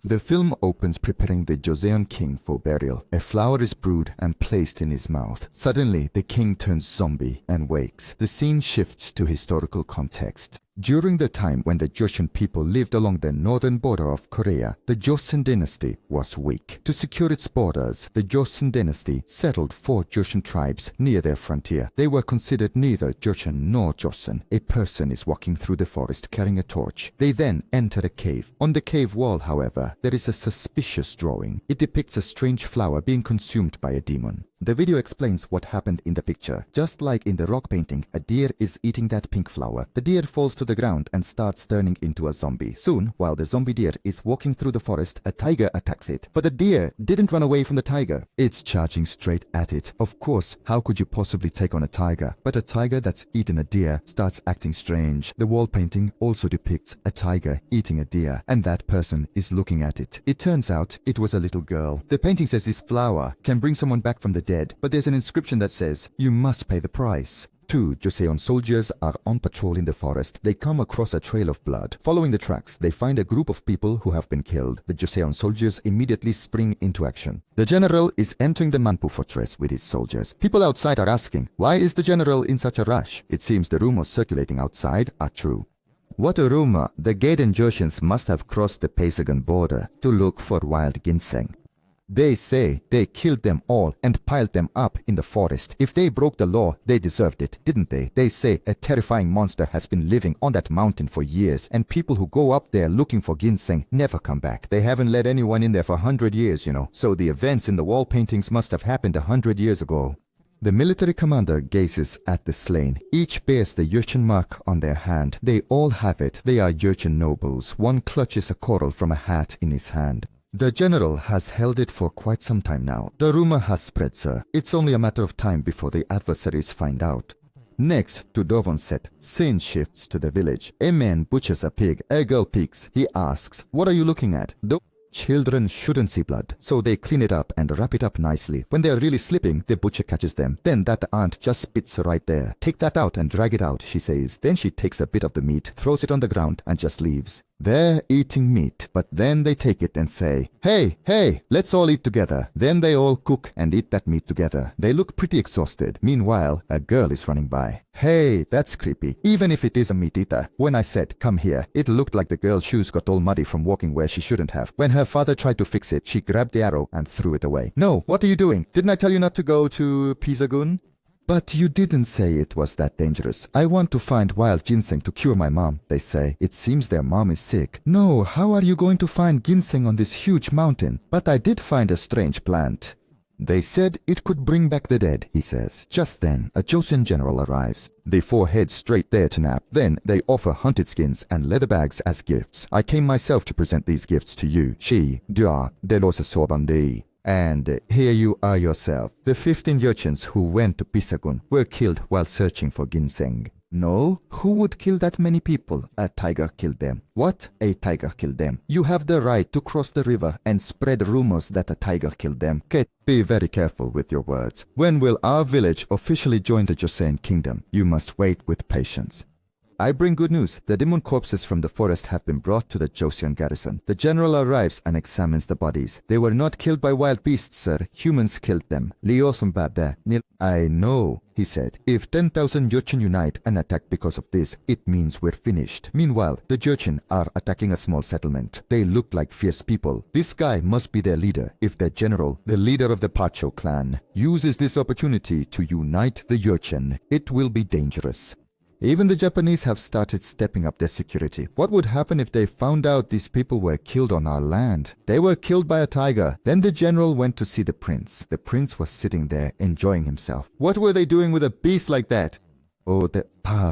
The film opens preparing the Joseon king for burial. A flower is brewed and placed in his mouth. Suddenly, the king turns zombie and wakes. The scene shifts to historical context. During the time when the Joseon people lived along the northern border of Korea, the Joseon dynasty was weak. To secure its borders, the Joseon dynasty settled 4 Joseon tribes near their frontier. They were considered neither Joseon nor Joseon. A person is walking through the forest carrying a torch. They then enter a cave. On the cave wall, however, there is a suspicious drawing. It depicts a strange flower being consumed by a demon. The video explains what happened in the picture. Just like in the rock painting, a deer is eating that pink flower. The deer falls to the ground and starts turning into a zombie. Soon, while the zombie deer is walking through the forest, a tiger attacks it. But the deer didn't run away from the tiger. It's charging straight at it. Of course, how could you possibly take on a tiger? But a tiger that's eaten a deer starts acting strange. The wall painting also depicts a tiger eating a deer, and that person is looking at it. It turns out it was a little girl. The painting says this flower can bring someone back from the dead, but there's an inscription that says, "You must pay the price." 2 Joseon soldiers are on patrol in the forest. They come across a trail of blood. Following the tracks, they find a group of people who have been killed. The Joseon soldiers immediately spring into action. The general is entering the Manpu fortress with his soldiers. People outside are asking, why is the general in such a rush? It seems the rumors circulating outside are true. What a rumor! The Gaiden Joseons must have crossed the Paesagan border to look for wild ginseng. They say they killed them all and piled them up in the forest. If they broke the law, they deserved it, didn't they? They say a terrifying monster has been living on that mountain for years, and people who go up there looking for ginseng never come back. They haven't let anyone in there for 100 years, you know. So the events in the wall paintings must have happened 100 years ago. The military commander gazes at the slain. Each bears the Jurchen mark on their hand. They all have it. They are Jurchen nobles. One clutches a coral from a hat in his hand. The general has held it for quite some time now. The rumor has spread, sir. It's only a matter of time before the adversaries find out. Next to Dovonset, scene shifts to the village. A man butchers a pig. A girl peeks. He asks, "What are you looking at?" Children shouldn't see blood, so they clean it up and wrap it up nicely. When they are really slipping, the butcher catches them. Then that aunt just spits right there. "Take that out and drag it out," she says. Then she takes a bit of the meat, throws it on the ground, and just leaves. They're eating meat, but then they take it and say, "Hey, hey, let's all eat together." Then they all cook and eat that meat together. They look pretty exhausted. Meanwhile, a girl is running by. Hey, that's creepy. Even if it is a meat eater. When I said, "Come here," it looked like the girl's shoes got all muddy from walking where she shouldn't have. When her father tried to fix it, she grabbed the arrow and threw it away. "No, what are you doing? Didn't I tell you not to go to Pisagun?" "But you didn't say it was that dangerous. I want to find wild ginseng to cure my mom," they say. It seems their mom is sick. "No, how are you going to find ginseng on this huge mountain?" "But I did find a strange plant." "They said it could bring back the dead," he says. Just then, a Joseon general arrives. They 4 head straight there to nap. Then they offer hunted skins and leather bags as gifts. "I came myself to present these gifts to you. She, Dua, Delos Sobandi. And here you are yourself." The 15 Joseons who went to Pisagun were killed while searching for ginseng. No? Who would kill that many people? A tiger killed them. What? A tiger killed them. You have the right to cross the river and spread rumors that a tiger killed them. Kate, be very careful with your words. When will our village officially join the Joseon kingdom? You must wait with patience. I bring good news. The demon corpses from the forest have been brought to the Joseon garrison. The general arrives and examines the bodies. They were not killed by wild beasts, sir. Humans killed them. I know, he said. If 10,000 Joseon unite and attack because of this, it means we're finished. Meanwhile, the Joseon are attacking a small settlement. They look like fierce people. This guy must be their leader. If their general, the leader of the Pacho clan, uses this opportunity to unite the Joseon, it will be dangerous. Even the Japanese have started stepping up their security. What would happen if they found out these people were killed on our land? They were killed by a tiger. Then the general went to see the prince. The prince was sitting there, enjoying himself. What were they doing with a beast like that? Oh, the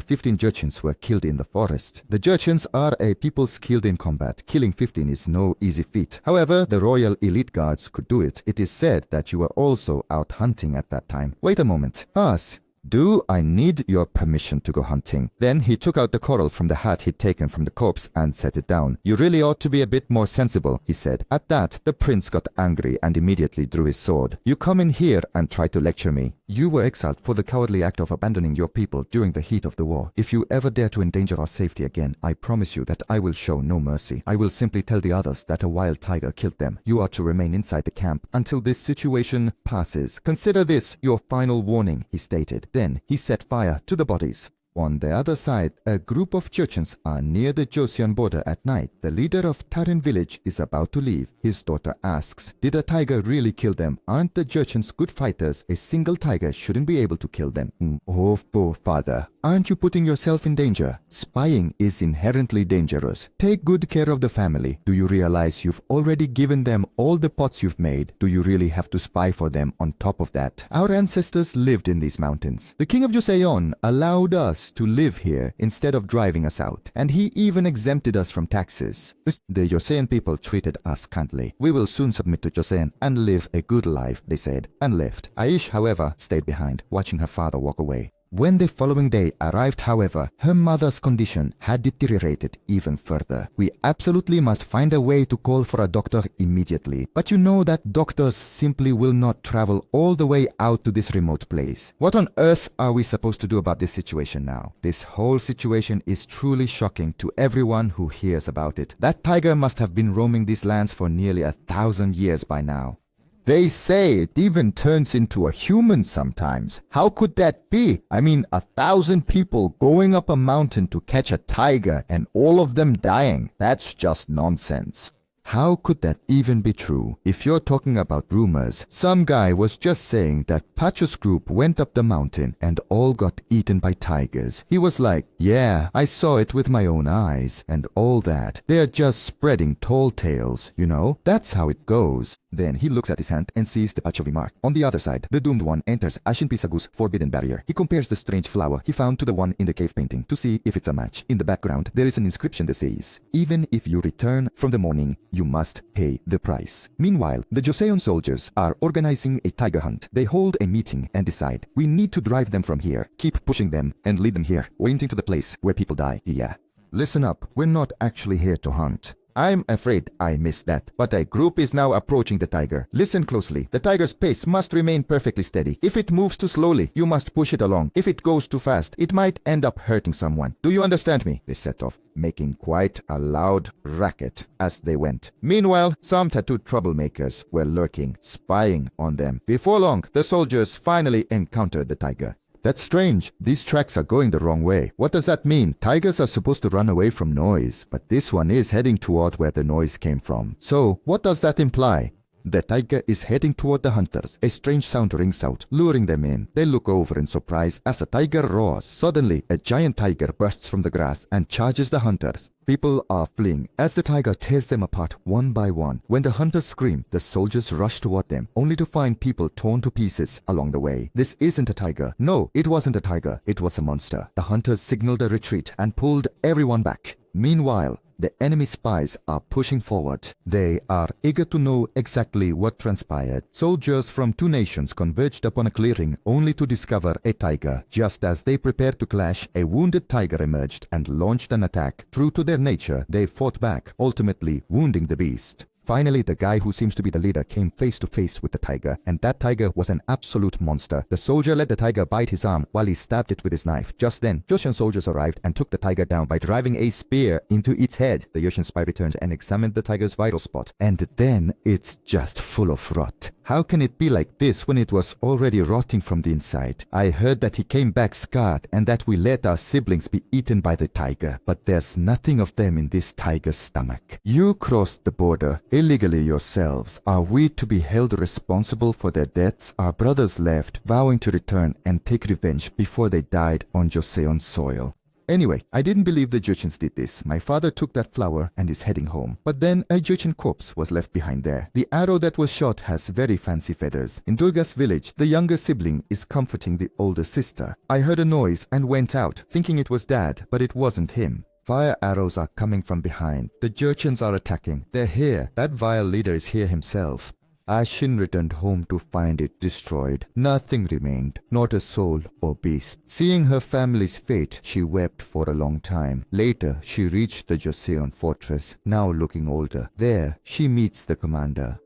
15 Joseons were killed in the forest. The Joseons are a people skilled in combat. Killing 15 is no easy feat. However, the royal elite guards could do it. It is said that you were also out hunting at that time. Wait a moment. Us. "Do I need your permission to go hunting?" Then he took out the coral from the hat he'd taken from the corpse and set it down. "You really ought to be a bit more sensible," he said. At that, the prince got angry and immediately drew his sword. "You come in here and try to lecture me. You were exiled for the cowardly act of abandoning your people during the heat of the war. If you ever dare to endanger our safety again, I promise you that I will show no mercy. I will simply tell the others that a wild tiger killed them. You are to remain inside the camp until this situation passes. Consider this your final warning," he stated. Then he set fire to the bodies. On the other side, a group of Chechens are near the Joseon border at night. The leader of Tarin village is about to leave. His daughter asks, "Did a tiger really kill them? Aren't the Chechens good fighters? A single tiger shouldn't be able to kill them." "Oh, poor father. Aren't you putting yourself in danger? Spying is inherently dangerous. Take good care of the family. Do you realize you've already given them all the pots you've made? Do you really have to spy for them on top of that? Our ancestors lived in these mountains. The king of Joseon allowed us to live here instead of driving us out, and he even exempted us from taxes. The Joseon people treated us kindly. We will soon submit to Joseon and live a good life," they said, and left. Aish, however, stayed behind, watching her father walk away. When the following day arrived, however, her mother's condition had deteriorated even further. "We absolutely must find a way to call for a doctor immediately. But you know that doctors simply will not travel all the way out to this remote place. What on earth are we supposed to do about this situation now? This whole situation is truly shocking to everyone who hears about it. That tiger must have been roaming these lands for nearly 1,000 years by now. They say it even turns into a human sometimes. How could that be? I mean, 1,000 people going up a mountain to catch a tiger and all of them dying. That's just nonsense. How could that even be true? If you're talking about rumors, some guy was just saying that Pacho's group went up the mountain and all got eaten by tigers. He was like, "Yeah, I saw it with my own eyes," and all that. They're just spreading tall tales, you know? That's how it goes. Then he looks at his hand and sees the Pachovi mark. On the other side, the doomed one enters Ashin Pisagu's forbidden barrier. He compares the strange flower he found to the one in the cave painting to see if it's a match. In the background, there is an inscription that says, "Even if you return from the morning, you must pay the price." Meanwhile, the Joseon soldiers are organizing a tiger hunt. They hold a meeting and decide, "We need to drive them from here, keep pushing them, and lead them here, pointing to the place where people die." Yeah. "Listen up, we're not actually here to hunt. I'm afraid I missed that, but a group is now approaching the tiger. Listen closely. The tiger's pace must remain perfectly steady. If it moves too slowly, you must push it along. If it goes too fast, it might end up hurting someone. Do you understand me?" They set off, making quite a loud racket as they went. Meanwhile, some tattooed troublemakers were lurking, spying on them. Before long, the soldiers finally encountered the tiger. "That's strange. These tracks are going the wrong way. What does that mean? Tigers are supposed to run away from noise, but this one is heading toward where the noise came from. So, what does that imply?" The tiger is heading toward the hunters. A strange sound rings out, luring them in. They look over in surprise as the tiger roars. Suddenly, a giant tiger bursts from the grass and charges the hunters. People are fleeing as the tiger tears them apart one by one. When the hunters scream, the soldiers rush toward them, only to find people torn to pieces along the way. This isn't a tiger. No, it wasn't a tiger. It was a monster. The hunters signaled a retreat and pulled everyone back. Meanwhile, the enemy spies are pushing forward. They are eager to know exactly what transpired. Soldiers from two nations converged upon a clearing only to discover a tiger. Just as they prepared to clash, a wounded tiger emerged and launched an attack. True to their nature, they fought back, ultimately wounding the beast. Finally, the guy who seems to be the leader came face to face with the tiger, and that tiger was an absolute monster. The soldier let the tiger bite his arm while he stabbed it with his knife. Just then, Joseon soldiers arrived and took the tiger down by driving a spear into its head. The Joseon spy returned and examined the tiger's vital spot, and then it's just full of rot. How can it be like this when it was already rotting from the inside? I heard that he came back scarred and that we let our siblings be eaten by the tiger, but there's nothing of them in this tiger's stomach. You crossed the border illegally yourselves. Are we to be held responsible for their deaths? Our brothers left, vowing to return and take revenge before they died on Joseon soil. Anyway, I didn't believe the Jurchens did this. My father took that flower and is heading home. But then a Jurchen corpse was left behind there. The arrow that was shot has very fancy feathers. In Durga's village, the younger sibling is comforting the older sister. I heard a noise and went out, thinking it was Dad, but it wasn't him. Fire arrows are coming from behind. The Jurchens are attacking. They're here. That vile leader is here himself. Ashin returned home to find it destroyed. Nothing remained, not a soul or beast. Seeing her family's fate, she wept for a long time. Later, she reached the Joseon fortress, now looking older. There, she meets the commander.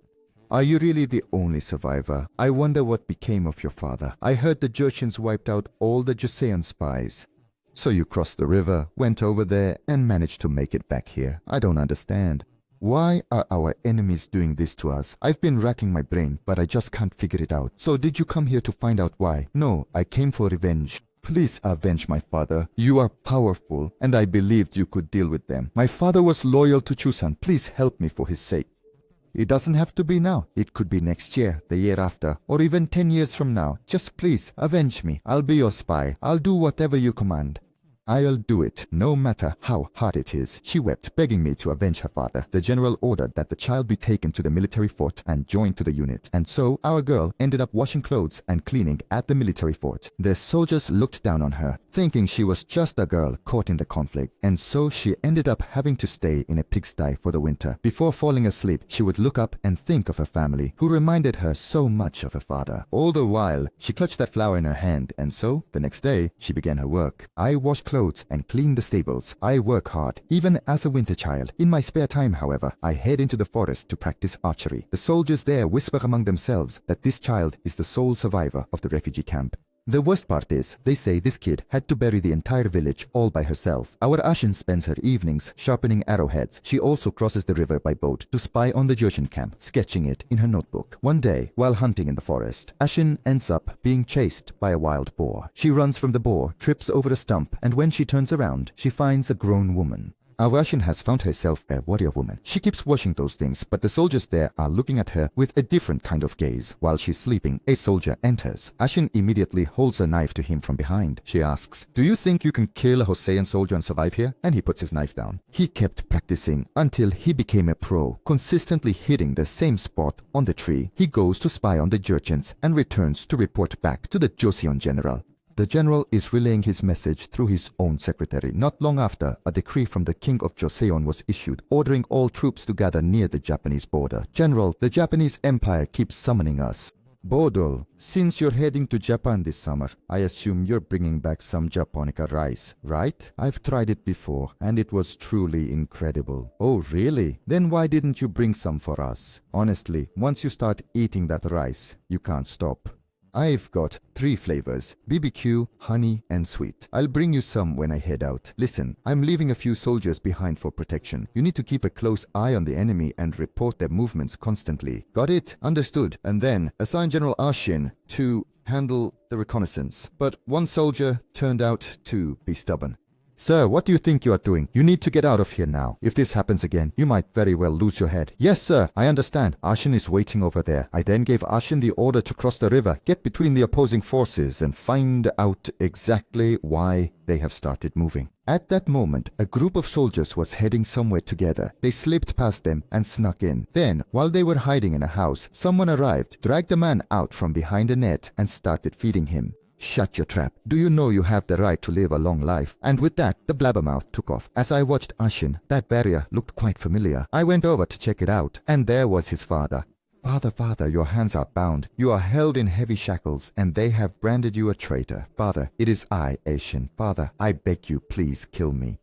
Are you really the only survivor? I wonder what became of your father. I heard the Jurchens wiped out all the Joseon spies. So you crossed the river, went over there, and managed to make it back here. I don't understand. Why are our enemies doing this to us? I've been racking my brain, but I just can't figure it out. So did you come here to find out why? No, I came for revenge. Please avenge my father. You are powerful, and I believed you could deal with them. My father was loyal to Chusan. Please help me for his sake. It doesn't have to be now. It could be next year, the year after, or even 10 years from now. Just please, avenge me. I'll be your spy. I'll do whatever you command. I'll do it, no matter how hard it is. She wept, begging me to avenge her father. The general ordered that the child be taken to the military fort and joined to the unit. And so, our girl ended up washing clothes and cleaning at the military fort. The soldiers looked down on her, thinking she was just a girl caught in the conflict. And so she ended up having to stay in a pigsty for the winter. Before falling asleep, she would look up and think of her family, who reminded her so much of her father. All the while, she clutched that flower in her hand, and so, the next day, she began her work. I washed clothes and clean the stables. I work hard, even as a winter child. In my spare time, however, I head into the forest to practice archery. The soldiers there whisper among themselves that this child is the sole survivor of the refugee camp. The worst part is, they say this kid had to bury the entire village all by herself. Our Ashin spends her evenings sharpening arrowheads. She also crosses the river by boat to spy on the Jurchen camp, sketching it in her notebook. One day, while hunting in the forest, Ashin ends up being chased by a wild boar. She runs from the boar, trips over a stump, and when she turns around, she finds a grown woman. Our Ashin has found herself a warrior woman. She keeps washing those things, but the soldiers there are looking at her with a different kind of gaze. While she's sleeping, a soldier enters. Ashin immediately holds a knife to him from behind. She asks, "Do you think you can kill a Hosean soldier and survive here?" And he puts his knife down. He kept practicing until he became a pro, consistently hitting the same spot on the tree. He goes to spy on the Jurchens and returns to report back to the Joseon general. The general is relaying his message through his own secretary. Not long after, a decree from the king of Joseon was issued, ordering all troops to gather near the Japanese border. "General, the Japanese empire keeps summoning us." "Bodol, since you're heading to Japan this summer, I assume you're bringing back some Japonica rice, right? I've tried it before, and it was truly incredible." "Oh, really? Then why didn't you bring some for us? Honestly, once you start eating that rice, you can't stop." "I've got 3 flavors, BBQ, honey, and sweet. I'll bring you some when I head out. Listen, I'm leaving a few soldiers behind for protection. You need to keep a close eye on the enemy and report their movements constantly." "Got it? Understood." And then assign General Ashin to handle the reconnaissance. But one soldier turned out to be stubborn. "Sir, what do you think you are doing? You need to get out of here now. If this happens again, you might very well lose your head." "Yes, sir, I understand. Ashin is waiting over there." I then gave Ashin the order to cross the river, get between the opposing forces, and find out exactly why they have started moving. At that moment, a group of soldiers was heading somewhere together. They slipped past them and snuck in. Then, while they were hiding in a house, someone arrived, dragged a man out from behind a net, and started feeding him. "Shut your trap. Do you know you have the right to live a long life?" And with that, the blabbermouth took off. As I watched Ashin, that barrier looked quite familiar. I went over to check it out, and there was his father. Father, your hands are bound. You are held in heavy shackles, and they have branded you a traitor. Father, it is I, Ashin. Father, I beg you, please kill me."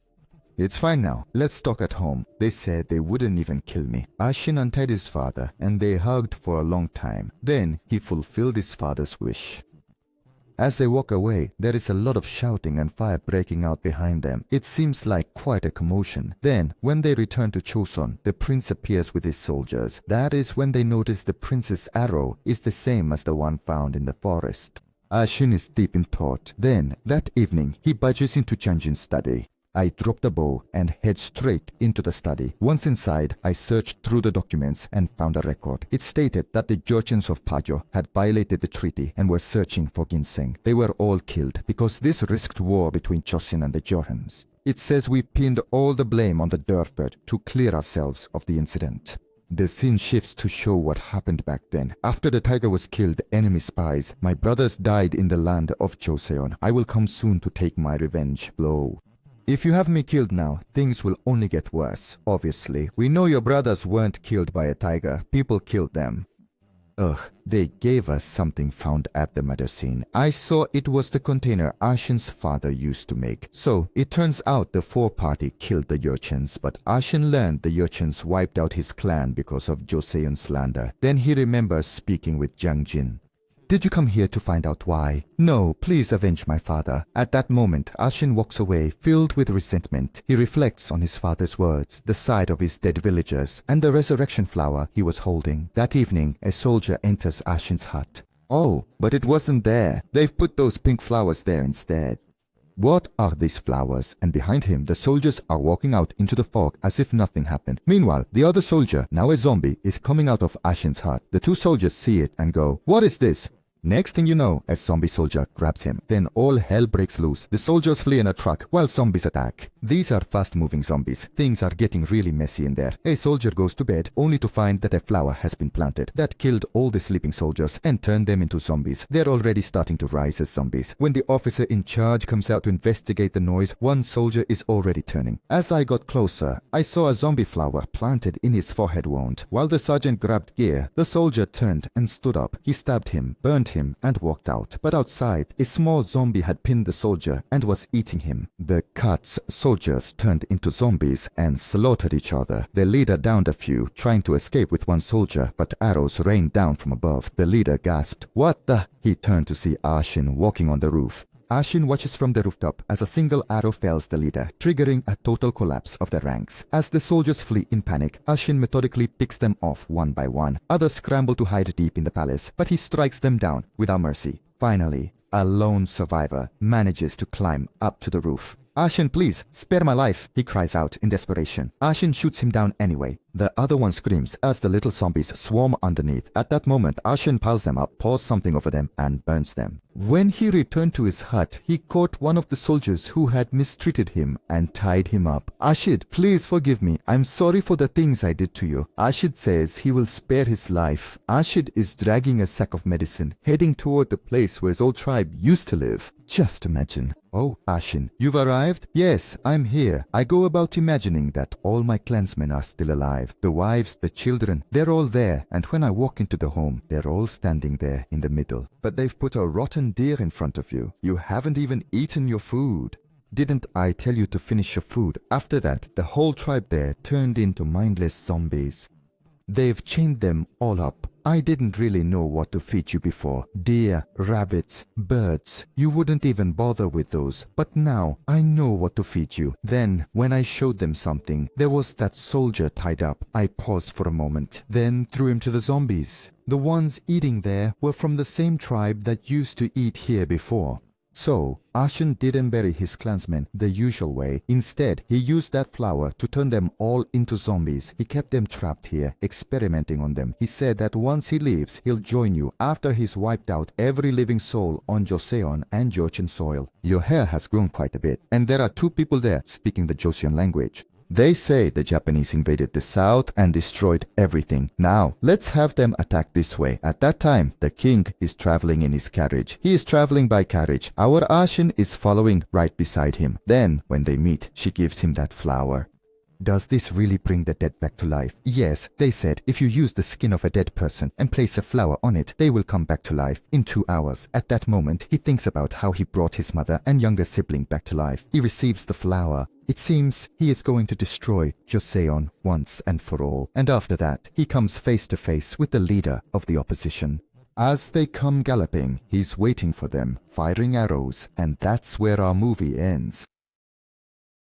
"It's fine now. Let's talk at home." They said they wouldn't even kill me. Ashin untied his father, and they hugged for a long time. Then he fulfilled his father's wish. As they walk away, there is a lot of shouting and fire breaking out behind them. It seems like quite a commotion. Then, when they return to Choson, the prince appears with his soldiers. That is when they notice the prince's arrow is the same as the one found in the forest. Ashin is deep in thought. Then, that evening, he budges into Chanjin's study. I drop the bow and head straight into the study. Once inside, I searched through the documents and found a record. It stated that the Jurchens of Pajo had violated the treaty and were searching for ginseng. They were all killed because this risked war between Chosin and the Jorhans. It says we pinned all the blame on the Derfbird to clear ourselves of the incident. The scene shifts to show what happened back then. After the tiger was killed, enemy spies, my brothers died in the land of Joseon. I will come soon to take my revenge blow. If you have me killed now, things will only get worse. Obviously, we know your brothers weren't killed by a tiger. People killed them. Ugh, they gave us something found at the medicine. I saw it was the container Ashen's father used to make. So, it turns out the four-party killed the urchins, but Ashen learned the urchins wiped out his clan because of Joseon's slander. Then he remembers speaking with Jiang Jin. Did you come here to find out why? No, please avenge my father. At that moment, Ashen walks away, filled with resentment. He reflects on his father's words, the sight of his dead villagers, and the resurrection flower he was holding. That evening, a soldier enters Ashen's hut. Oh, but it wasn't there. They've put those pink flowers there instead. What are these flowers? And behind him, the soldiers are walking out into the fog as if nothing happened. Meanwhile, the other soldier, now a zombie, is coming out of Ashen's hut. The two soldiers see it and go, "What is this?" Next thing you know, a zombie soldier grabs him. Then all hell breaks loose. The soldiers flee in a truck while zombies attack. These are fast-moving zombies. Things are getting really messy in there. A soldier goes to bed only to find that a flower has been planted that killed all the sleeping soldiers and turned them into zombies. They're already starting to rise as zombies. When the officer in charge comes out to investigate the noise, one soldier is already turning. As I got closer, I saw a zombie flower planted in his forehead wound. While the sergeant grabbed gear, the soldier turned and stood up. He stabbed him, burned him, and walked out. But outside, a small zombie had pinned the soldier and was eating him. The cuts soldiers turned into zombies and slaughtered each other. The leader downed a few, trying to escape with one soldier, but arrows rained down from above. The leader gasped, "What the?" He turned to see Ashen walking on the roof. Ashen watches from the rooftop as a single arrow fells the leader, triggering a total collapse of the ranks. As the soldiers flee in panic, Ashen methodically picks them off one by one. Others scramble to hide deep in the palace, but he strikes them down without mercy. Finally, a lone survivor manages to climb up to the roof. "Ashen, please, spare my life," he cries out in desperation. Ashen shoots him down anyway. The other one screams as the little zombies swarm underneath. At that moment, Ashen piles them up, pours something over them, and burns them. When he returned to his hut, he caught one of the soldiers who had mistreated him and tied him up. "Ashid, please forgive me. I'm sorry for the things I did to you." Ashid says he will spare his life. Ashid is dragging a sack of medicine, heading toward the place where his old tribe used to live. Just imagine. "Oh, Ashen, you've arrived?" "Yes, I'm here. I go about imagining that all my clansmen are still alive. The wives, the children, they're all there. And when I walk into the home, they're all standing there in the middle. But they've put a rotten deer in front of you. You haven't even eaten your food. Didn't I tell you to finish your food?" After that, the whole tribe there turned into mindless zombies. They've chained them all up. I didn't really know what to feed you before. Deer, rabbits, birds. You wouldn't even bother with those. But now, I know what to feed you. Then, when I showed them something, there was that soldier tied up. I paused for a moment, then threw him to the zombies. The ones eating there were from the same tribe that used to eat here before. So, Ashen didn't bury his clansmen the usual way. Instead, he used that flower to turn them all into zombies. He kept them trapped here, experimenting on them. He said that once he leaves, he'll join you after he's wiped out every living soul on Joseon and Joseon soil. Your hair has grown quite a bit, and there are two people there speaking the Joseon language. They say the Japanese invaded the south and destroyed everything. Now, let's have them attack this way. At that time, the king is traveling in his carriage. He is traveling by carriage. Our Ashen is following right beside him. Then, when they meet, she gives him that flower. Does this really bring the dead back to life? Yes, they said if you use the skin of a dead person and place a flower on it, they will come back to life in 2 hours. At that moment, he thinks about how he brought his mother and younger sibling back to life. He receives the flower. It seems he is going to destroy Joseon once and for all. And after that, he comes face to face with the leader of the opposition. As they come galloping, he's waiting for them, firing arrows, and that's where our movie ends.